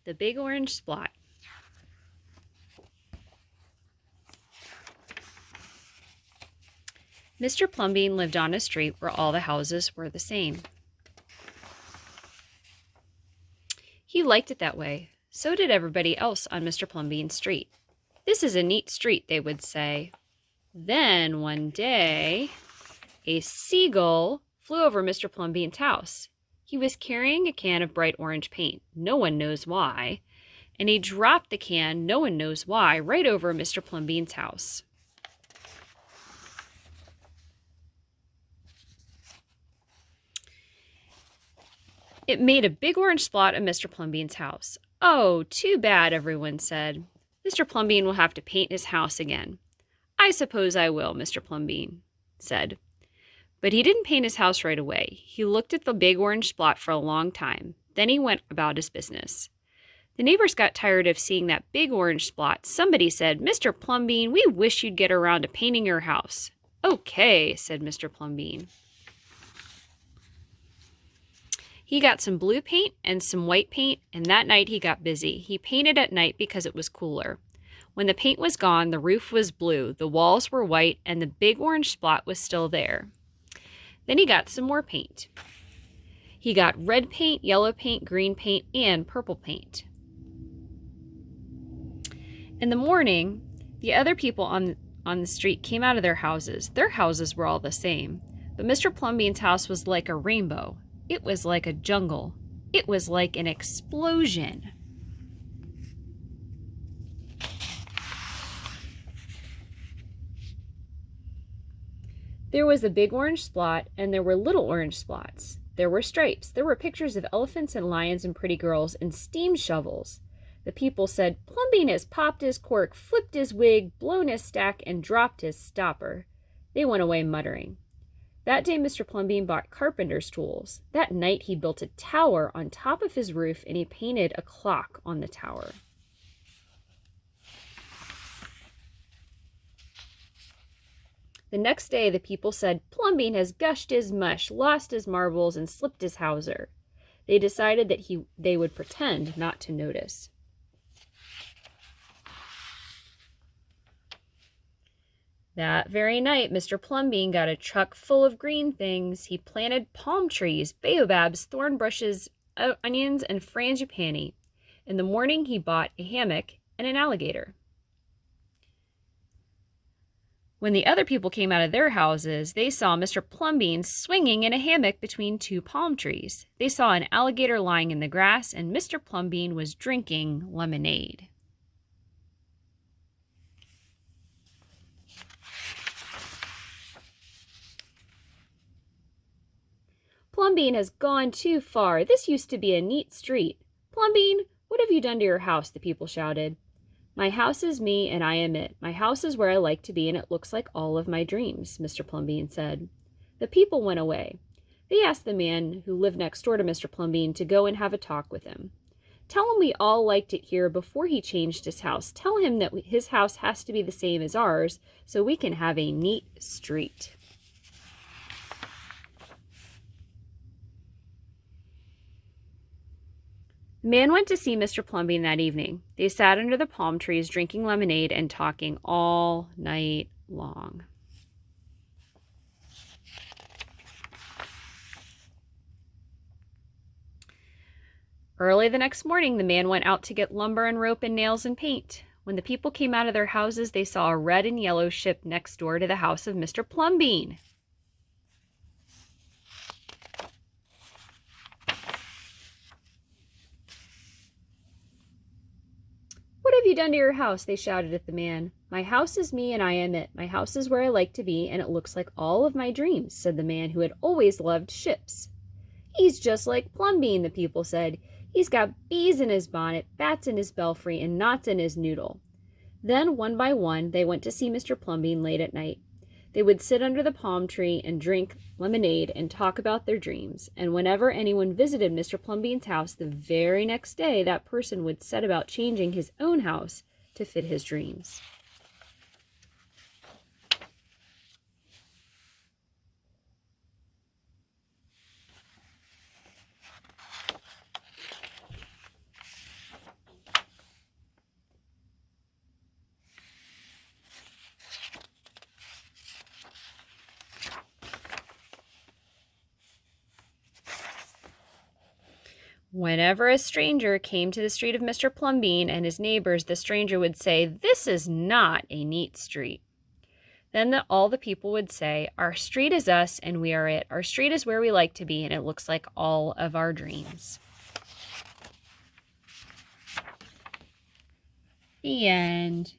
The Big Orange Splot. Mr. Plumbean lived on a street where all the houses were the same. He liked it that way. So did everybody else on Mr. Plumbean's street. "This is a neat street," they would say. Then one day, a seagull flew over Mr. Plumbean's house. He was carrying a can of bright orange paint, no one knows why, and he dropped the can, no one knows why, right over Mr. Plumbean's house. It made a big orange spot on Mr. Plumbean's house. "Oh, too bad," everyone said. "Mr. Plumbean will have to paint his house again." "I suppose I will," Mr. Plumbean said. But he didn't paint his house right away. He looked at the big orange spot for a long time. Then he went about his business. The neighbors got tired of seeing that big orange spot. Somebody said, "Mr. Plumbean, we wish you'd get around to painting your house." "Okay," said Mr. Plumbean. He got some blue paint and some white paint, and that night he got busy. He painted at night because it was cooler. When the paint was gone, the roof was blue, the walls were white, and the big orange spot was still there. Then he got some more paint. He got red paint, yellow paint, green paint, and purple paint. In the morning, the other people on the street came out of their houses. Their houses were all the same, but Mr. Plumbean's house was like a rainbow. It was like a jungle. It was like an explosion. There was a big orange spot, and there were little orange spots. There were stripes. There were pictures of elephants and lions and pretty girls and steam shovels. The people said, "Plumbean has popped his cork, flipped his wig, blown his stack, and dropped his stopper." They went away muttering. That day Mr. Plumbean bought carpenter's tools. That night he built a tower on top of his roof, and he painted a clock on the tower. The next day the people said, "Plumbean has gushed his mush, lost his marbles, and slipped his hawser." They decided that they would pretend not to notice. That very night, Mr. Plumbean got a truck full of green things. He planted palm trees, baobabs, thorn bushes, onions, and frangipani. In the morning, he bought a hammock and an alligator. When the other people came out of their houses, they saw Mr. Plumbean swinging in a hammock between two palm trees. They saw an alligator lying in the grass, and Mr. Plumbean was drinking lemonade. "Plumbean has gone too far. This used to be a neat street." "Plumbean, what have you done to your house?" the people shouted. "My house is me, and I am it. My house is where I like to be, and it looks like all of my dreams," Mr. Plumbean said. The people went away. They asked the man who lived next door to Mr. Plumbean to go and have a talk with him. "Tell him we all liked it here before he changed his house. Tell him that his house has to be the same as ours so we can have a neat street." The man went to see Mr. Plumbean that evening. They sat under the palm trees drinking lemonade and talking all night long. Early the next morning, the man went out to get lumber and rope and nails and paint. When the people came out of their houses, they saw a red and yellow ship next door to the house of Mr. Plumbean. "What have you done to your house?" they shouted at the man. "My house is me, and I am it. My house is where I like to be, and it looks like all of my dreams," said the man who had always loved ships. "He's just like Plumbean," the people said. "He's got bees in his bonnet, bats in his belfry, and knots in his noodle." Then, one by one, they went to see Mr. Plumbean late at night. They would sit under the palm tree and drink lemonade and talk about their dreams. And whenever anyone visited Mr. Plumbean's house, the very next day, that person would set about changing his own house to fit his dreams. Whenever a stranger came to the street of Mr. Plumbean and his neighbors, the stranger would say, "This is not a neat street." Then all the people would say, "Our street is us and we are it. Our street is where we like to be and it looks like all of our dreams." The end.